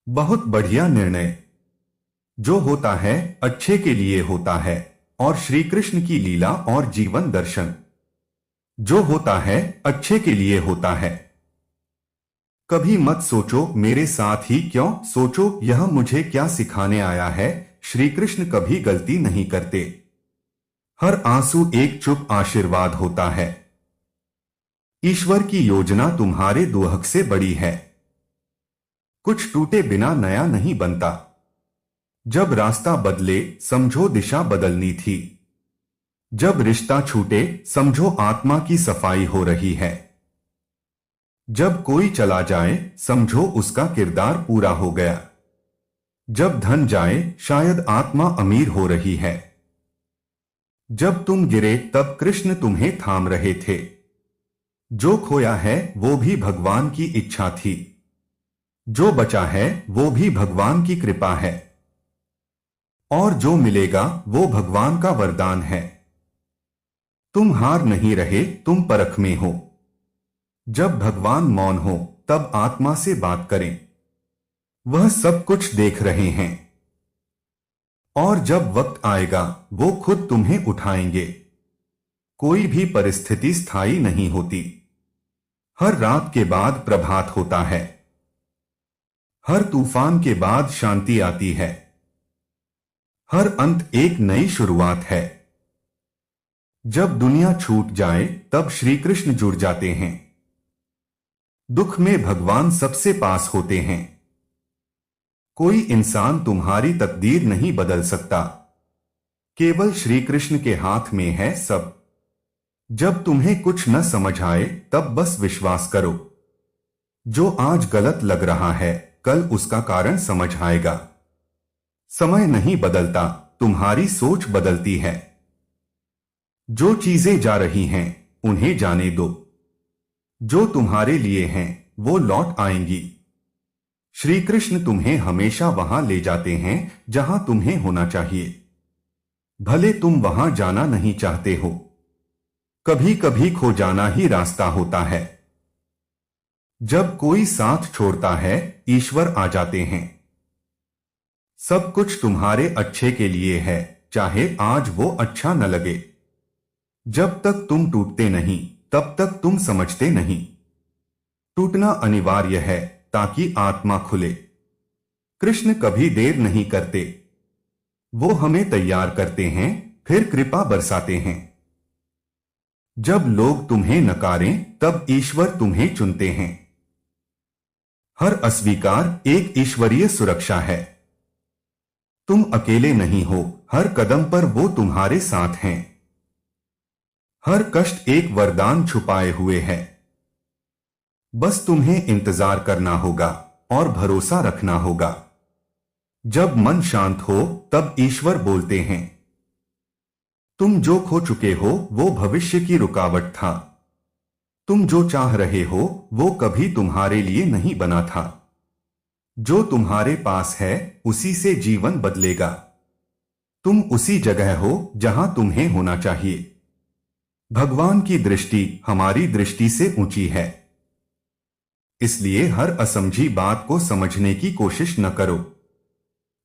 बहुत बढ़िया निर्णय। जो होता है अच्छे के लिए होता है, और श्री कृष्ण की लीला और जीवन दर्शन। जो होता है अच्छे के लिए होता है। कभी मत सोचो मेरे साथ ही क्यों, सोचो यह मुझे क्या सिखाने आया है। श्री कृष्ण कभी गलती नहीं करते। हर आंसू एक चुप आशीर्वाद होता है। ईश्वर की योजना तुम्हारे दुहक से बड़ी है। कुछ टूटे बिना नया नहीं बनता। जब रास्ता बदले समझो दिशा बदलनी थी। जब रिश्ता छूटे समझो आत्मा की सफाई हो रही है। जब कोई चला जाए समझो उसका किरदार पूरा हो गया। जब धन जाए शायद आत्मा अमीर हो रही है। जब तुम गिरे तब कृष्ण तुम्हें थाम रहे थे। जो खोया है वो भी भगवान की इच्छा थी। जो बचा है वो भी भगवान की कृपा है। और जो मिलेगा वो भगवान का वरदान है। तुम हार नहीं रहे, तुम परख में हो। जब भगवान मौन हो तब आत्मा से बात करें। वह सब कुछ देख रहे हैं। और जब वक्त आएगा वो खुद तुम्हें उठाएंगे। कोई भी परिस्थिति स्थायी नहीं होती। हर रात के बाद प्रभात होता है। हर तूफान के बाद शांति आती है। हर अंत एक नई शुरुआत है। जब दुनिया छूट जाए तब श्री कृष्ण जुड़ जाते हैं। दुख में भगवान सबसे पास होते हैं। कोई इंसान तुम्हारी तकदीर नहीं बदल सकता। केवल श्री कृष्ण के हाथ में है सब। जब तुम्हें कुछ न समझ आए तब बस विश्वास करो। जो आज गलत लग रहा है कल उसका कारण समझ आएगा। समय नहीं बदलता, तुम्हारी सोच बदलती है। जो चीजें जा रही हैं उन्हें जाने दो। जो तुम्हारे लिए हैं वो लौट आएंगी। श्री कृष्ण तुम्हें हमेशा वहां ले जाते हैं जहां तुम्हें होना चाहिए। भले तुम वहां जाना नहीं चाहते हो। कभी कभी खो जाना ही रास्ता होता है। जब कोई साथ छोड़ता है ईश्वर आ जाते हैं। सब कुछ तुम्हारे अच्छे के लिए है, चाहे आज वो अच्छा न लगे। जब तक तुम टूटते नहीं तब तक तुम समझते नहीं। टूटना अनिवार्य है ताकि आत्मा खुले। कृष्ण कभी देर नहीं करते। वो हमें तैयार करते हैं फिर कृपा बरसाते हैं। जब लोग तुम्हें नकारें तब ईश्वर तुम्हें चुनते हैं। हर अस्वीकार एक ईश्वरीय सुरक्षा है। तुम अकेले नहीं हो, हर कदम पर वो तुम्हारे साथ हैं। हर कष्ट एक वरदान छुपाए हुए है। बस तुम्हें इंतजार करना होगा और भरोसा रखना होगा। जब मन शांत हो तब ईश्वर बोलते हैं। तुम जो खो चुके हो वो भविष्य की रुकावट था। तुम जो चाह रहे हो वो कभी तुम्हारे लिए नहीं बना था। जो तुम्हारे पास है उसी से जीवन बदलेगा। तुम उसी जगह हो जहां तुम्हें होना चाहिए। भगवान की दृष्टि हमारी दृष्टि से ऊंची है। इसलिए हर असमझी बात को समझने की कोशिश न करो।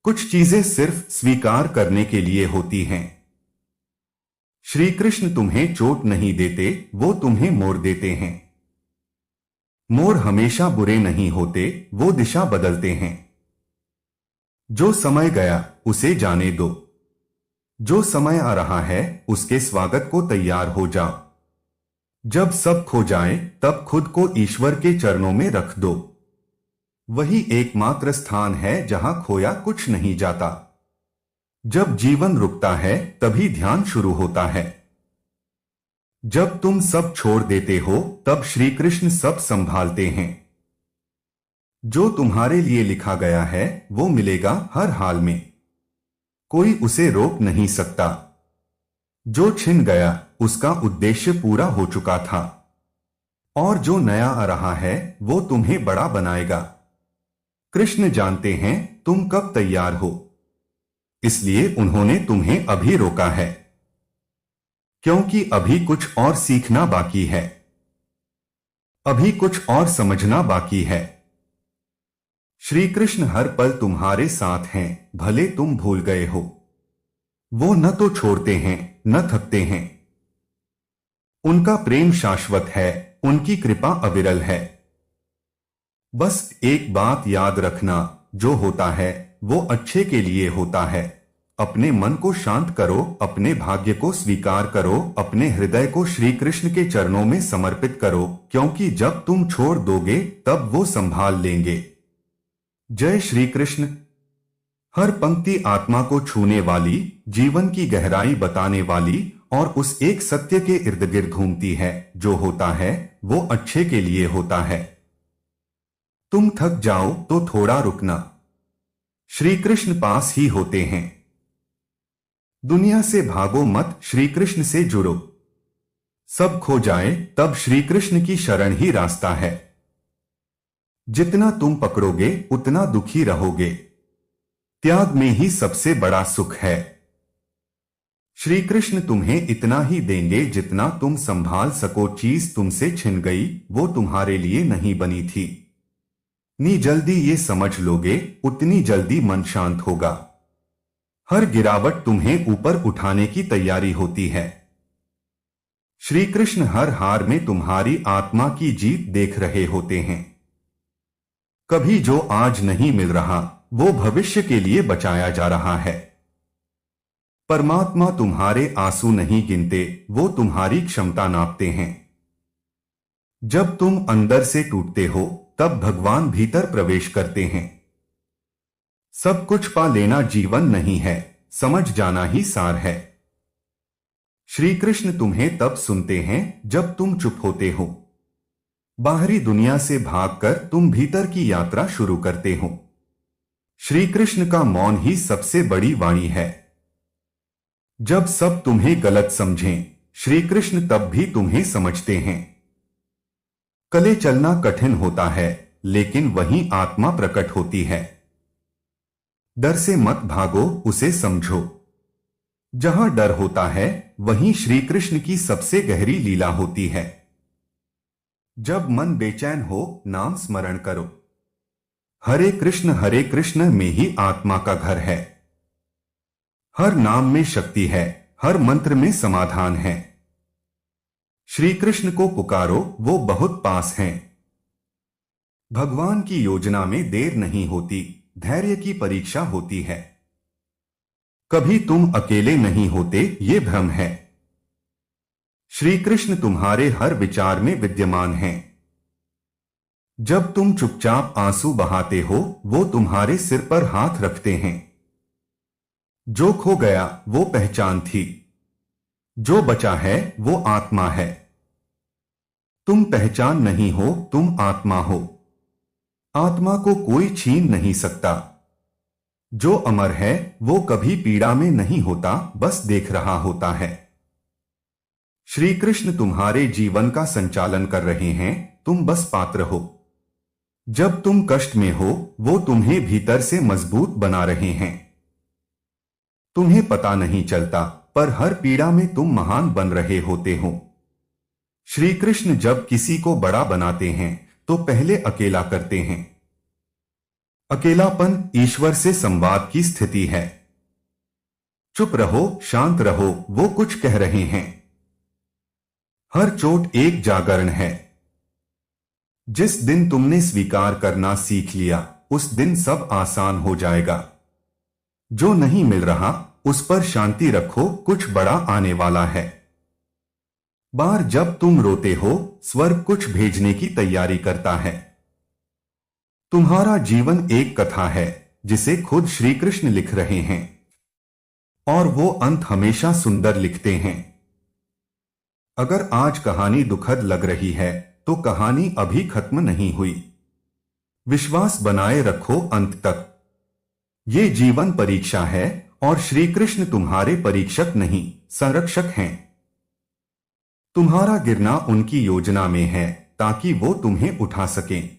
कुछ चीजें सिर्फ स्वीकार करने के लिए होती हैं। श्री कृष्ण तुम्हें चोट नहीं देते, वो तुम्हें मोड़ देते हैं। मोड़ हमेशा बुरे नहीं होते, वो दिशा बदलते हैं। जो समय गया उसे जाने दो। जो समय आ रहा है उसके स्वागत को तैयार हो जाओ। जब सब खो जाए तब खुद को ईश्वर के चरणों में रख दो। वही एकमात्र स्थान है जहां खोया कुछ नहीं जाता। जब जीवन रुकता है तभी ध्यान शुरू होता है। जब तुम सब छोड़ देते हो तब श्री कृष्ण सब संभालते हैं। जो तुम्हारे लिए लिखा गया है वो मिलेगा हर हाल में। कोई उसे रोक नहीं सकता। जो छिन गया उसका उद्देश्य पूरा हो चुका था। और जो नया आ रहा है वो तुम्हें बड़ा बनाएगा। कृष्ण जानते हैं तुम कब तैयार हो। इसलिए उन्होंने तुम्हें अभी रोका है। क्योंकि अभी कुछ और सीखना बाकी है। अभी कुछ और समझना बाकी है। श्री कृष्ण हर पल तुम्हारे साथ हैं, भले तुम भूल गए हो। वो न तो छोड़ते हैं न थकते हैं। उनका प्रेम शाश्वत है, उनकी कृपा अविरल है। बस एक बात याद रखना, जो होता है वो अच्छे के लिए होता है। अपने मन को शांत करो, अपने भाग्य को स्वीकार करो, अपने हृदय को श्री कृष्ण के चरणों में समर्पित करो, क्योंकि जब तुम छोड़ दोगे तब वो संभाल लेंगे। जय श्री कृष्ण। हर पंक्ति आत्मा को छूने वाली, जीवन की गहराई बताने वाली और उस एक सत्य के इर्द गिर्द घूमती है, जो होता है वो अच्छे के लिए होता है। तुम थक जाओ तो थोड़ा रुकना, श्री कृष्ण पास ही होते हैं। दुनिया से भागो मत, श्री कृष्ण से जुड़ो। सब खो जाए तब श्री कृष्ण की शरण ही रास्ता है। जितना तुम पकड़ोगे उतना दुखी रहोगे। त्याग में ही सबसे बड़ा सुख है। श्री कृष्ण तुम्हें इतना ही देंगे जितना तुम संभाल सको। चीज तुमसे छिन गई वो तुम्हारे लिए नहीं बनी थी। जितनी जल्दी ये समझ लोगे उतनी जल्दी मन शांत होगा। हर गिरावट तुम्हें ऊपर उठाने की तैयारी होती है। श्री कृष्ण हर हार में तुम्हारी आत्मा की जीत देख रहे होते हैं। कभी जो आज नहीं मिल रहा वो भविष्य के लिए बचाया जा रहा है। परमात्मा तुम्हारे आंसू नहीं गिनते, वो तुम्हारी क्षमता नापते हैं। जब तुम अंदर से टूटते हो तब भगवान भीतर प्रवेश करते हैं। सब कुछ पा लेना जीवन नहीं है, समझ जाना ही सार है। श्री कृष्ण तुम्हें तब सुनते हैं जब तुम चुप होते हो। बाहरी दुनिया से भागकर तुम भीतर की यात्रा शुरू करते हो। श्री कृष्ण का मौन ही सबसे बड़ी वाणी है। जब सब तुम्हें गलत समझें, श्री कृष्ण तब भी तुम्हें समझते हैं। कले चलना कठिन होता है, लेकिन वहीं आत्मा प्रकट होती है। डर से मत भागो, उसे समझो। जहां डर होता है वहीं श्री कृष्ण की सबसे गहरी लीला होती है। जब मन बेचैन हो, नाम स्मरण करो। हरे कृष्ण में ही आत्मा का घर है। हर नाम में शक्ति है, हर मंत्र में समाधान है। श्री कृष्ण को पुकारो, वो बहुत पास हैं। भगवान की योजना में देर नहीं होती, धैर्य की परीक्षा होती है। कभी तुम अकेले नहीं होते, ये भ्रम है। श्री कृष्ण तुम्हारे हर विचार में विद्यमान हैं। जब तुम चुपचाप आंसू बहाते हो, वो तुम्हारे सिर पर हाथ रखते हैं। जो खो गया वो पहचान थी, जो बचा है वो आत्मा है। तुम पहचान नहीं हो, तुम आत्मा हो। आत्मा को कोई छीन नहीं सकता। जो अमर है वो कभी पीड़ा में नहीं होता, बस देख रहा होता है। श्री कृष्ण तुम्हारे जीवन का संचालन कर रहे हैं, तुम बस पात्र हो। जब तुम कष्ट में हो, वो तुम्हें भीतर से मजबूत बना रहे हैं। तुम्हें पता नहीं चलता, पर हर पीड़ा में तुम महान बन रहे होते हो। श्री कृष्ण जब किसी को बड़ा बनाते हैं तो पहले अकेला करते हैं। अकेलापन ईश्वर से संवाद की स्थिति है। चुप रहो, शांत रहो, वो कुछ कह रहे हैं। हर चोट एक जागरण है। जिस दिन तुमने स्वीकार करना सीख लिया, उस दिन सब आसान हो जाएगा। जो नहीं मिल रहा उस पर शांति रखो, कुछ बड़ा आने वाला है। बार जब तुम रोते हो, स्वर्ग कुछ भेजने की तैयारी करता है। तुम्हारा जीवन एक कथा है जिसे खुद श्री कृष्ण लिख रहे हैं, और वो अंत हमेशा सुंदर लिखते हैं। अगर आज कहानी दुखद लग रही है तो कहानी अभी खत्म नहीं हुई। विश्वास बनाए रखो अंत तक। ये जीवन परीक्षा है और श्री कृष्ण तुम्हारे परीक्षक नहीं, संरक्षक हैं। तुम्हारा गिरना उनकी योजना में है ताकि वो तुम्हें उठा सकें।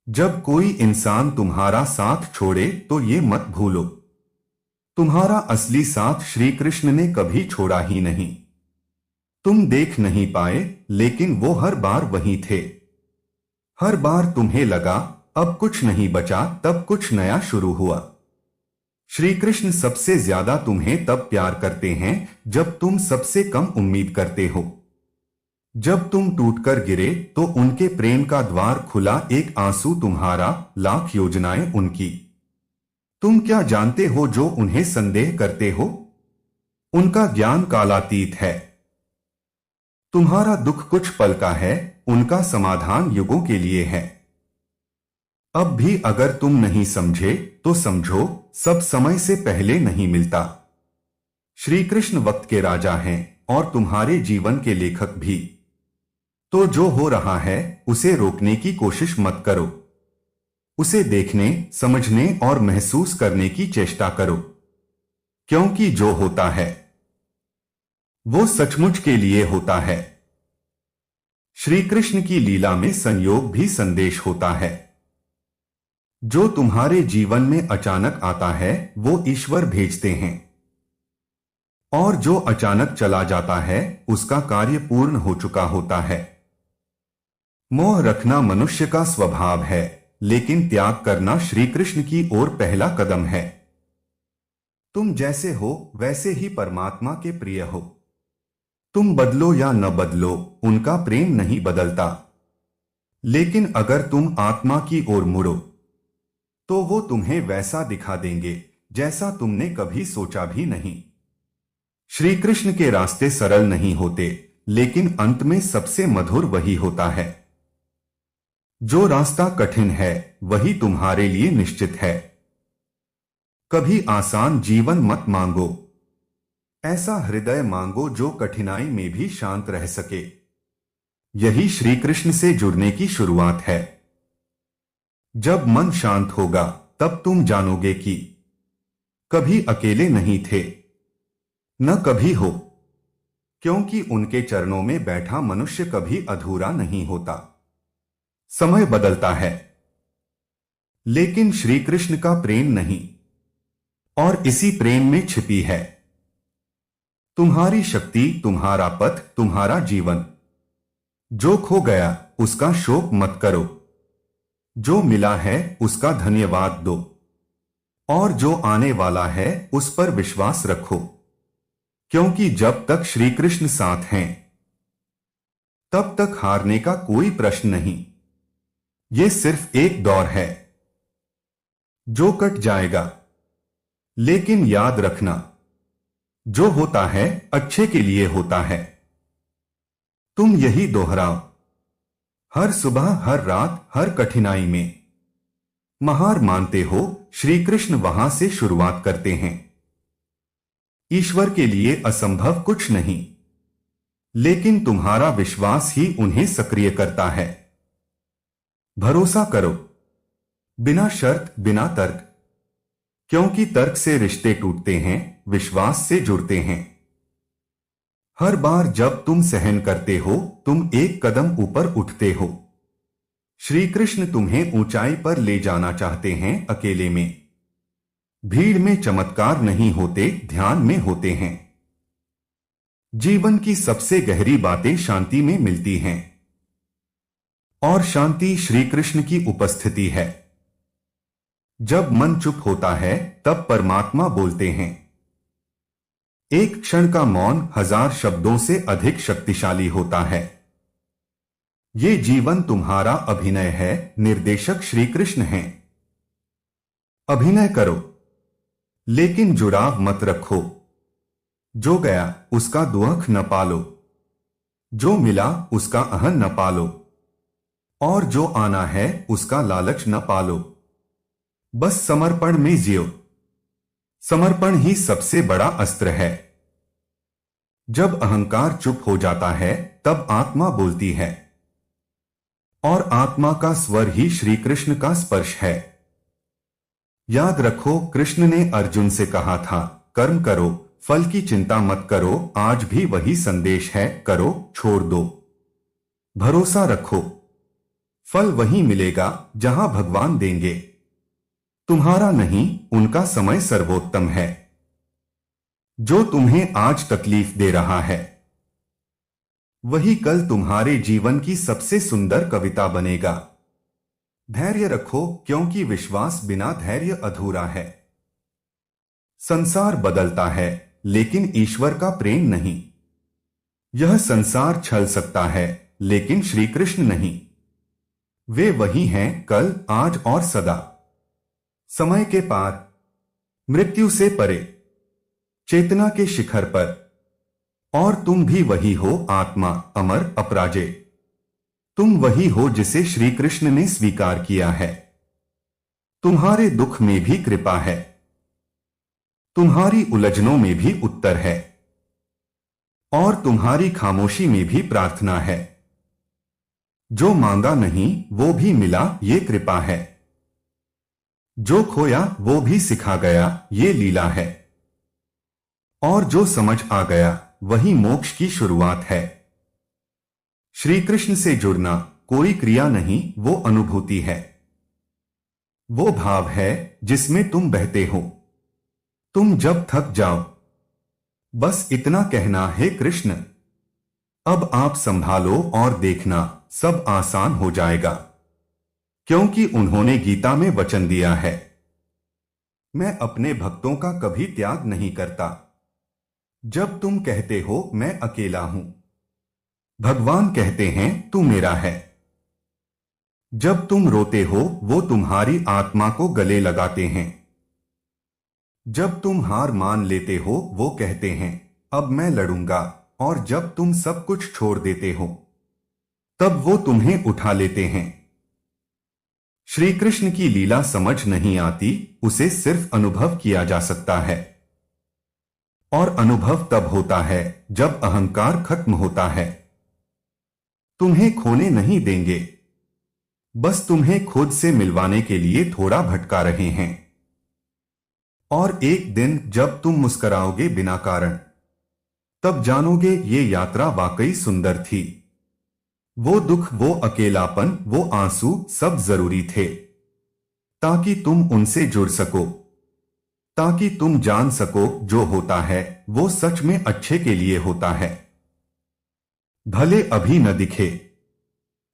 जब कोई इंसान तुम्हारा साथ छोड़े तो ये मत भूलो, तुम्हारा असली साथ श्री कृष्ण ने कभी छोड़ा ही नहीं। तुम देख नहीं पाए, लेकिन वो हर बार वहीं थे। हर बार तुम्हें लगा अब कुछ नहीं बचा, तब कुछ नया शुरू हुआ। श्री कृष्ण सबसे ज्यादा तुम्हें तब प्यार करते हैं जब तुम सबसे कम उम्मीद करते हो। जब तुम टूटकर गिरे तो उनके प्रेम का द्वार खुला, एक आंसू तुम्हारा, लाख योजनाएं उनकी। तुम क्या जानते हो जो उन्हें संदेह करते हो? उनका ज्ञान कालातीत है। तुम्हारा दुख कुछ पल का है, उनका समाधान युगों के लिए है। अब भी अगर तुम नहीं समझे तो समझो, सब समय से पहले नहीं मिलता। श्री कृष्ण वक्त के राजा हैं और तुम्हारे जीवन के लेखक भी। तो जो हो रहा है उसे रोकने की कोशिश मत करो। उसे देखने, समझने और महसूस करने की चेष्टा करो, क्योंकि जो होता है वो सचमुच के लिए होता है। श्री कृष्ण की लीला में संयोग भी संदेश होता है। जो तुम्हारे जीवन में अचानक आता है वो ईश्वर भेजते हैं, और जो अचानक चला जाता है उसका कार्य पूर्ण हो चुका होता है। मोह रखना मनुष्य का स्वभाव है, लेकिन त्याग करना श्री कृष्ण की ओर पहला कदम है। तुम जैसे हो वैसे ही परमात्मा के प्रिय हो। तुम बदलो या न बदलो, उनका प्रेम नहीं बदलता। लेकिन अगर तुम आत्मा की ओर मुड़ो तो वो तुम्हें वैसा दिखा देंगे जैसा तुमने कभी सोचा भी नहीं। श्री कृष्ण के रास्ते सरल नहीं होते, लेकिन अंत में सबसे मधुर वही होता है। जो रास्ता कठिन है वही तुम्हारे लिए निश्चित है। कभी आसान जीवन मत मांगो, ऐसा हृदय मांगो जो कठिनाई में भी शांत रह सके। यही श्री कृष्ण से जुड़ने की शुरुआत है। जब मन शांत होगा तब तुम जानोगे कि कभी अकेले नहीं थे, न कभी हो, क्योंकि उनके चरणों में बैठा मनुष्य कभी अधूरा नहीं होता। समय बदलता है, लेकिन श्री कृष्ण का प्रेम नहीं, और इसी प्रेम में छिपी है तुम्हारी शक्ति, तुम्हारा पथ, तुम्हारा जीवन। जो खो गया उसका शोक मत करो, जो मिला है उसका धन्यवाद दो, और जो आने वाला है उस पर विश्वास रखो, क्योंकि जब तक श्री कृष्ण साथ हैं तब तक हारने का कोई प्रश्न नहीं। ये सिर्फ एक दौर है जो कट जाएगा, लेकिन याद रखना, जो होता है अच्छे के लिए होता है। तुम यही दोहराओ, हर सुबह, हर रात, हर कठिनाई में। महार मानते हो, श्री कृष्ण वहां से शुरुआत करते हैं। ईश्वर के लिए असंभव कुछ नहीं, लेकिन तुम्हारा विश्वास ही उन्हें सक्रिय करता है। भरोसा करो, बिना शर्त, बिना तर्क, क्योंकि तर्क से रिश्ते टूटते हैं, विश्वास से जुड़ते हैं। हर बार जब तुम सहन करते हो तुम एक कदम ऊपर उठते हो। श्री कृष्ण तुम्हें ऊंचाई पर ले जाना चाहते हैं, अकेले में। भीड़ में चमत्कार नहीं होते, ध्यान में होते हैं। जीवन की सबसे गहरी बातें शांति में मिलती हैं, और शांति श्री कृष्ण की उपस्थिति है। जब मन चुप होता है तब परमात्मा बोलते हैं। एक क्षण का मौन हजार शब्दों से अधिक शक्तिशाली होता है। ये जीवन तुम्हारा अभिनय है, निर्देशक श्री कृष्ण हैं। अभिनय करो, लेकिन जुड़ाव मत रखो। जो गया उसका दुख न पालो, जो मिला उसका अहन न पालो, और जो आना है उसका लालच न पालो। बस समर्पण में जियो। समर्पण ही सबसे बड़ा अस्त्र है। जब अहंकार चुप हो जाता है तब आत्मा बोलती है, और आत्मा का स्वर ही श्री कृष्ण का स्पर्श है। याद रखो, कृष्ण ने अर्जुन से कहा था, कर्म करो, फल की चिंता मत करो। आज भी वही संदेश है, करो, छोड़ दो। भरोसा रखो, फल वहीं मिलेगा जहां भगवान देंगे। तुम्हारा नहीं, उनका समय सर्वोत्तम है। जो तुम्हें आज तकलीफ दे रहा है वही कल तुम्हारे जीवन की सबसे सुंदर कविता बनेगा। धैर्य रखो, क्योंकि विश्वास बिना धैर्य अधूरा है। संसार बदलता है, लेकिन ईश्वर का प्रेम नहीं। यह संसार छल सकता है, लेकिन श्री कृष्ण नहीं। वे वही हैं, कल, आज और सदा। समय के पार, मृत्यु से परे, चेतना के शिखर पर। और तुम भी वही हो, आत्मा, अमर, अपराजेय। तुम वही हो जिसे श्री कृष्ण ने स्वीकार किया है। तुम्हारे दुख में भी कृपा है, तुम्हारी उलझनों में भी उत्तर है, और तुम्हारी खामोशी में भी प्रार्थना है। जो मांगा नहीं वो भी मिला, ये कृपा है। जो खोया वो भी सिखा गया, ये लीला है। और जो समझ आ गया वही मोक्ष की शुरुआत है। श्री कृष्ण से जुड़ना कोई क्रिया नहीं, वो अनुभूति है। वो भाव है जिसमें तुम बहते हो। तुम जब थक जाओ, बस इतना कहना, हे कृष्ण अब आप संभालो, और देखना सब आसान हो जाएगा। क्योंकि उन्होंने गीता में वचन दिया है, मैं अपने भक्तों का कभी त्याग नहीं करता। जब तुम कहते हो मैं अकेला हूं, भगवान कहते हैं तू मेरा है। जब तुम रोते हो वो तुम्हारी आत्मा को गले लगाते हैं। जब तुम हार मान लेते हो वो कहते हैं अब मैं लड़ूंगा। और जब तुम सब कुछ छोड़ देते हो तब वो तुम्हें उठा लेते हैं। श्री कृष्ण की लीला समझ नहीं आती, उसे सिर्फ अनुभव किया जा सकता है। और अनुभव तब होता है जब अहंकार खत्म होता है। तुम्हें खोने नहीं देंगे, बस तुम्हें खुद से मिलवाने के लिए थोड़ा भटका रहे हैं। और एक दिन जब तुम मुस्कुराओगे बिना कारण, तब जानोगे ये यात्रा वाकई सुंदर थी। वो दुख, वो अकेलापन, वो आंसू सब जरूरी थे, ताकि तुम उनसे जुड़ सको, ताकि तुम जान सको जो होता है वो सच में अच्छे के लिए होता है। भले अभी न दिखे,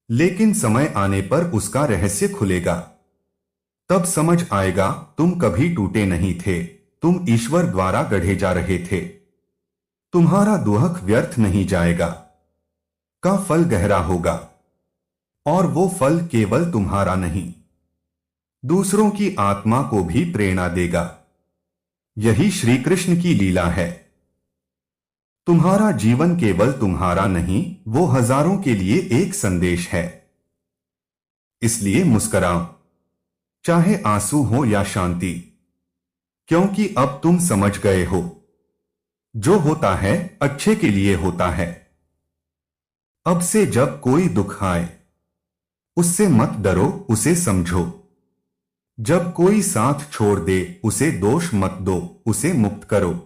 लेकिन समय आने पर उसका रहस्य खुलेगा। तब समझ आएगा तुम कभी टूटे नहीं थे, तुम ईश्वर द्वारा गढ़े जा रहे थे। तुम्हारा दुख व्यर्थ नहीं जाएगा, का फल गहरा होगा। और वो फल केवल तुम्हारा नहीं, दूसरों की आत्मा को भी प्रेरणा देगा। यही श्री कृष्ण की लीला है। तुम्हारा जीवन केवल तुम्हारा नहीं, वो हजारों के लिए एक संदेश है। इसलिए मुस्कुराओ, चाहे आंसू हो या शांति, क्योंकि अब तुम समझ गए हो जो होता है अच्छे के लिए होता है। अब से जब कोई दुख आए उससे मत डरो, उसे समझो। जब कोई साथ छोड़ दे उसे दोष मत दो, उसे मुक्त करो।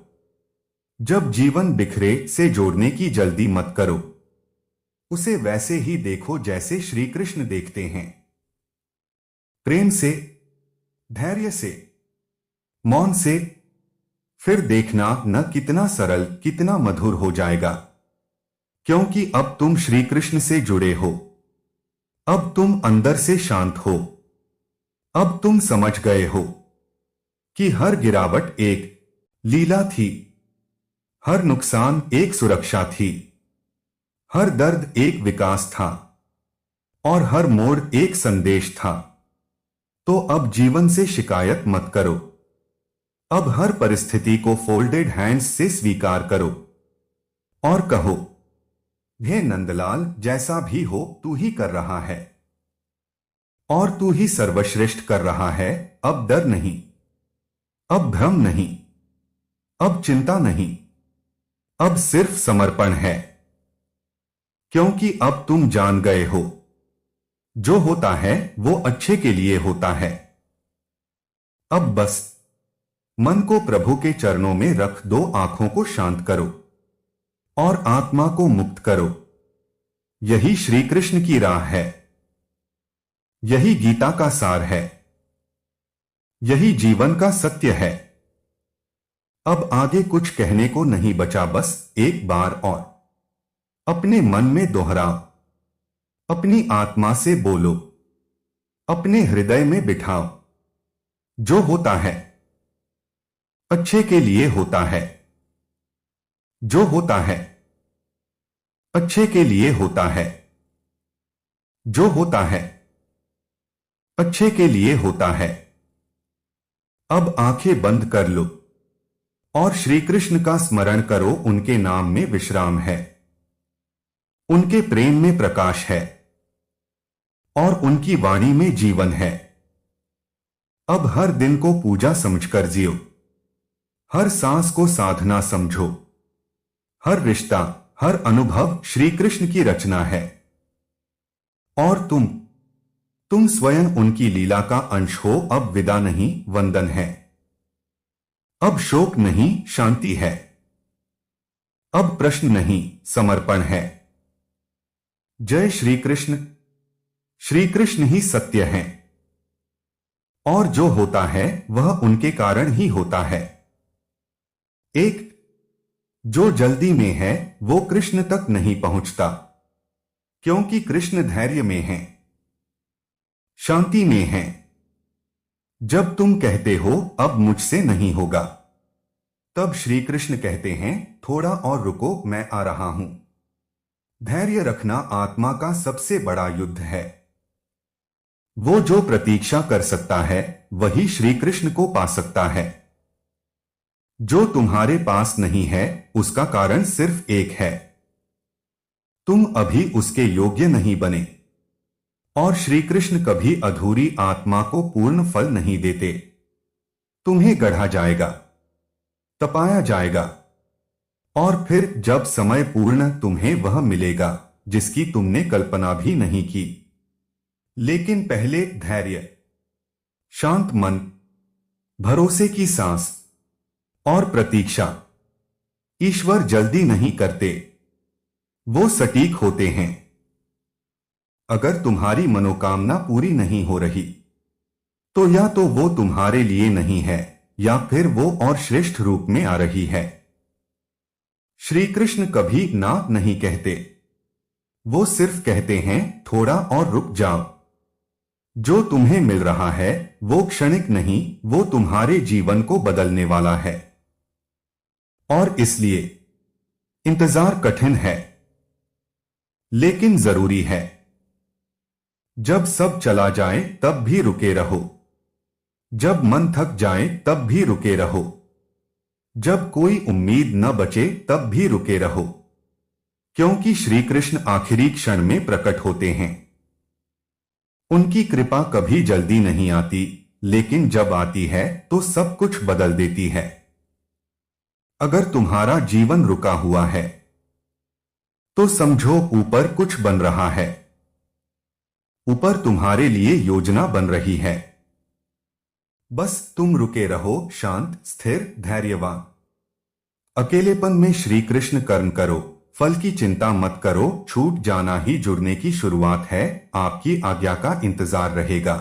जब जीवन बिखरे से जोड़ने की जल्दी मत करो, उसे वैसे ही देखो जैसे श्री कृष्ण देखते हैं। प्रेम से, धैर्य से, मौन से। फिर देखना न कितना सरल, कितना मधुर हो जाएगा। क्योंकि अब तुम श्री कृष्ण से जुड़े हो। अब तुम अंदर से शांत हो। अब तुम समझ गए हो कि हर गिरावट एक लीला थी, हर नुकसान एक सुरक्षा थी, हर दर्द एक विकास था, और हर मोड़ एक संदेश था। तो अब जीवन से शिकायत मत करो। अब हर परिस्थिति को फोल्डेड हैंड्स से स्वीकार करो और कहो, हे नंदलाल, जैसा भी हो तू ही कर रहा है, और तू ही सर्वश्रेष्ठ कर रहा है। अब डर नहीं, अब भ्रम नहीं, अब चिंता नहीं, अब सिर्फ समर्पण है। क्योंकि अब तुम जान गए हो जो होता है वो अच्छे के लिए होता है। अब बस मन को प्रभु के चरणों में रख दो, आंखों को शांत करो और आत्मा को मुक्त करो। यही श्री कृष्ण की राह है, यही गीता का सार है, यही जीवन का सत्य है। अब आगे कुछ कहने को नहीं बचा, बस एक बार और अपने मन में दोहराओ, अपनी आत्मा से बोलो, अपने हृदय में बिठाओ। जो होता है अच्छे के लिए होता है। जो होता है अच्छे के लिए होता है। जो होता है अच्छे के लिए होता है। अब आंखें बंद कर लो और श्री कृष्ण का स्मरण करो। उनके नाम में विश्राम है, उनके प्रेम में प्रकाश है और उनकी वाणी में जीवन है। अब हर दिन को पूजा समझकर जियो, हर सांस को साधना समझो। हर रिश्ता, हर अनुभव श्री कृष्ण की रचना है और तुम स्वयं उनकी लीला का अंश हो। अब विदा नहीं, वंदन है। अब शोक नहीं, शांति है। अब प्रश्न नहीं, समर्पण है। जय श्री कृष्ण। श्री कृष्ण ही सत्य हैं और जो होता है वह उनके कारण ही होता है। एक जो जल्दी में है वो कृष्ण तक नहीं पहुंचता, क्योंकि कृष्ण धैर्य में है, शांति में है। जब तुम कहते हो अब मुझसे नहीं होगा, तब श्री कृष्ण कहते हैं थोड़ा और रुको, मैं आ रहा हूं। धैर्य रखना आत्मा का सबसे बड़ा युद्ध है। वो जो प्रतीक्षा कर सकता है वही श्री कृष्ण को पा सकता है। जो तुम्हारे पास नहीं है उसका कारण सिर्फ एक है, तुम अभी उसके योग्य नहीं बने। और श्री कृष्ण कभी अधूरी आत्मा को पूर्ण फल नहीं देते। तुम्हें गढ़ा जाएगा, तपाया जाएगा और फिर जब समय पूर्ण तुम्हें वह मिलेगा जिसकी तुमने कल्पना भी नहीं की। लेकिन पहले धैर्य, शांत मन, भरोसे की सांस और प्रतीक्षा। ईश्वर जल्दी नहीं करते, वो सटीक होते हैं। अगर तुम्हारी मनोकामना पूरी नहीं हो रही तो या तो वो तुम्हारे लिए नहीं है या फिर वो और श्रेष्ठ रूप में आ रही है। श्री कृष्ण कभी ना नहीं कहते, वो सिर्फ कहते हैं थोड़ा और रुक जाओ। जो तुम्हें मिल रहा है वो क्षणिक नहीं, वो तुम्हारे जीवन को बदलने वाला है। और इसलिए इंतजार कठिन है लेकिन जरूरी है। जब सब चला जाए तब भी रुके रहो, जब मन थक जाए तब भी रुके रहो, जब कोई उम्मीद न बचे तब भी रुके रहो, क्योंकि श्री कृष्ण आखिरी क्षण में प्रकट होते हैं। उनकी कृपा कभी जल्दी नहीं आती, लेकिन जब आती है तो सब कुछ बदल देती है। अगर तुम्हारा जीवन रुका हुआ है तो समझो ऊपर कुछ बन रहा है। ऊपर तुम्हारे लिए योजना बन रही है। बस तुम रुके रहो, शांत, स्थिर, धैर्यवान। अकेलेपन में श्री कृष्ण कर्म करो, फल की चिंता मत करो। छूट जाना ही जुड़ने की शुरुआत है। आपकी आज्ञा का इंतजार रहेगा।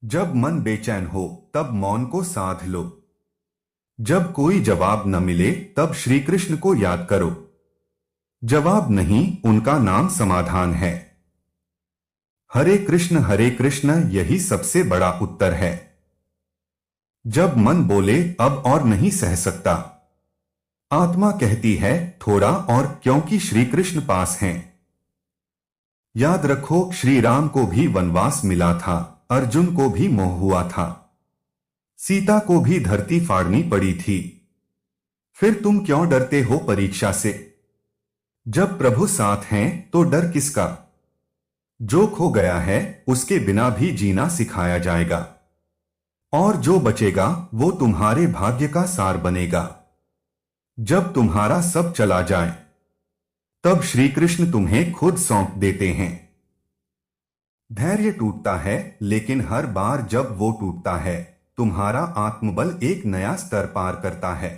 जब मन बेचैन हो तब मौन को साध लो। जब कोई जवाब न मिले तब श्री कृष्ण को याद करो। जवाब नहीं, उनका नाम समाधान है। हरे कृष्ण यही सबसे बड़ा उत्तर है। जब मन बोले अब और नहीं सह सकता, आत्मा कहती है थोड़ा और, क्योंकि श्री कृष्ण पास हैं। याद रखो, श्री राम को भी वनवास मिला था, अर्जुन को भी मोह हुआ था, सीता को भी धरती फाड़नी पड़ी थी। फिर तुम क्यों डरते हो परीक्षा से? जब प्रभु साथ हैं तो डर किसका? जो खो गया है उसके बिना भी जीना सिखाया जाएगा और जो बचेगा वो तुम्हारे भाग्य का सार बनेगा। जब तुम्हारा सब चला जाए तब श्री कृष्ण तुम्हें खुद सौंप देते हैं। धैर्य टूटता है, लेकिन हर बार जब वो टूटता है तुम्हारा आत्मबल एक नया स्तर पार करता है।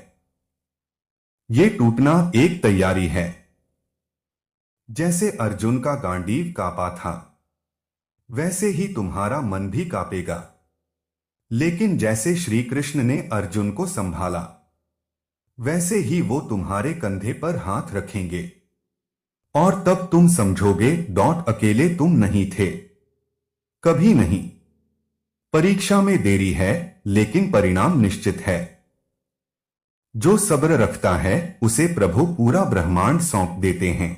ये टूटना एक तैयारी है। जैसे अर्जुन का गांडीव कांपा था, वैसे ही तुम्हारा मन भी कांपेगा। लेकिन जैसे श्री कृष्ण ने अर्जुन को संभाला, वैसे ही वो तुम्हारे कंधे पर हाथ रखेंगे और तब तुम समझोगे अकेले तुम नहीं थे। कभी नहीं। परीक्षा में देरी है, लेकिन परिणाम निश्चित है। जो सब्र रखता है उसे प्रभु पूरा ब्रह्मांड सौंप देते हैं।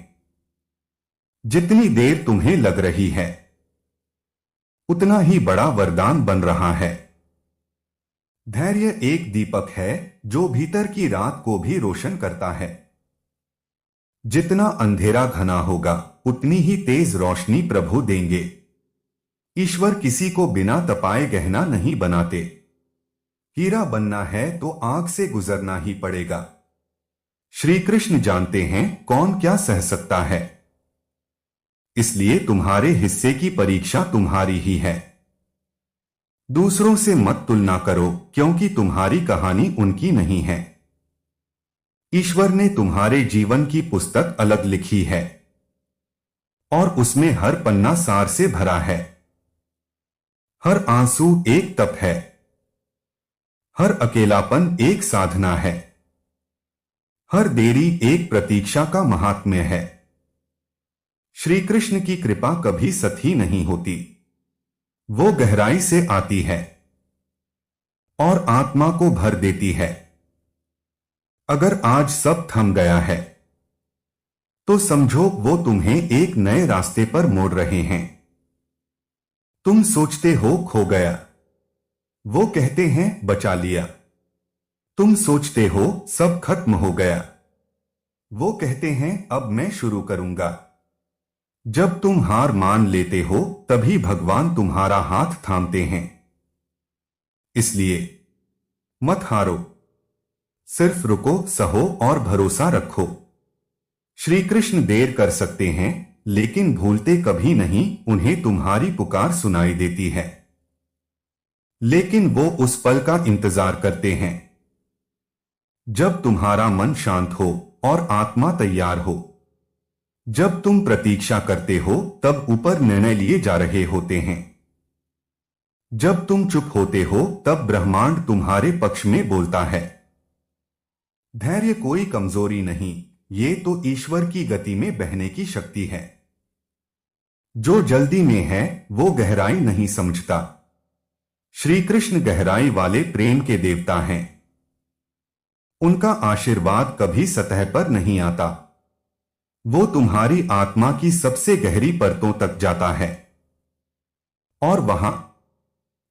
जितनी देर तुम्हें लग रही है, उतना ही बड़ा वरदान बन रहा है। धैर्य एक दीपक है जो भीतर की रात को भी रोशन करता है। जितना अंधेरा घना होगा, उतनी ही तेज रोशनी प्रभु देंगे। ईश्वर किसी को बिना तपाए गहना नहीं बनाते। हीरा बनना है तो आग से गुजरना ही पड़ेगा। श्री कृष्ण जानते हैं कौन क्या सह सकता है। इसलिए तुम्हारे हिस्से की परीक्षा तुम्हारी ही है। दूसरों से मत तुलना करो, क्योंकि तुम्हारी कहानी उनकी नहीं है। ईश्वर ने तुम्हारे जीवन की पुस्तक अलग लिखी है और उसमें हर पन्ना सार से भरा है। हर आंसू एक तप है, हर अकेलापन एक साधना है, हर देरी एक प्रतीक्षा का महात्म्य है। श्री कृष्ण की कृपा कभी सती नहीं होती। वो गहराई से आती है और आत्मा को भर देती है। अगर आज सब थम गया है, तो समझो वो तुम्हें एक नए रास्ते पर मोड़ रहे हैं। तुम सोचते हो खो गया, वो कहते हैं बचा लिया। तुम सोचते हो सब खत्म हो गया, वो कहते हैं अब मैं शुरू करूंगा। जब तुम हार मान लेते हो, तभी भगवान तुम्हारा हाथ थामते हैं। इसलिए मत हारो, सिर्फ रुको, सहो और भरोसा रखो। श्री कृष्ण देर कर सकते हैं, लेकिन भूलते कभी नहीं। उन्हें तुम्हारी पुकार सुनाई देती है, लेकिन वो उस पल का इंतजार करते हैं जब तुम्हारा मन शांत हो और आत्मा तैयार हो। जब तुम प्रतीक्षा करते हो, तब ऊपर निर्णय लिए जा रहे होते हैं। जब तुम चुप होते हो, तब ब्रह्मांड तुम्हारे पक्ष में बोलता है। धैर्य कोई कमजोरी नहीं, ये तो ईश्वर की गति में बहने की शक्ति है। जो जल्दी में है वो गहराई नहीं समझता। श्री कृष्ण गहराई वाले प्रेम के देवता हैं। उनका आशीर्वाद कभी सतह पर नहीं आता। वो तुम्हारी आत्मा की सबसे गहरी परतों तक जाता है और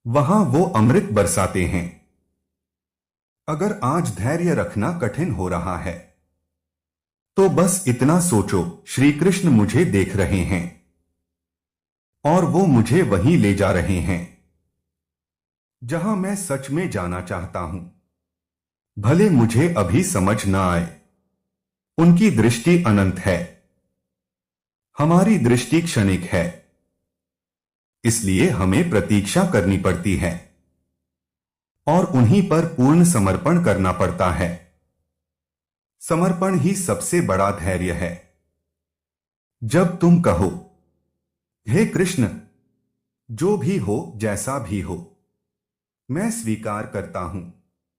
वहां वो अमृत बरसाते हैं। अगर आज धैर्य रखना कठिन हो रहा है, तो बस इतना सोचो, श्री कृष्ण मुझे देख रहे हैं और वो मुझे वहीं ले जा रहे हैं जहां मैं सच में जाना चाहता हूं। भले मुझे अभी समझ ना आए, उनकी दृष्टि अनंत है, हमारी दृष्टि क्षणिक है। इसलिए हमें प्रतीक्षा करनी पड़ती है और उन्हीं पर पूर्ण समर्पण करना पड़ता है। समर्पण ही सबसे बड़ा धैर्य है। जब तुम कहो, हे कृष्ण, जो भी हो, जैसा भी हो, मैं स्वीकार करता हूं,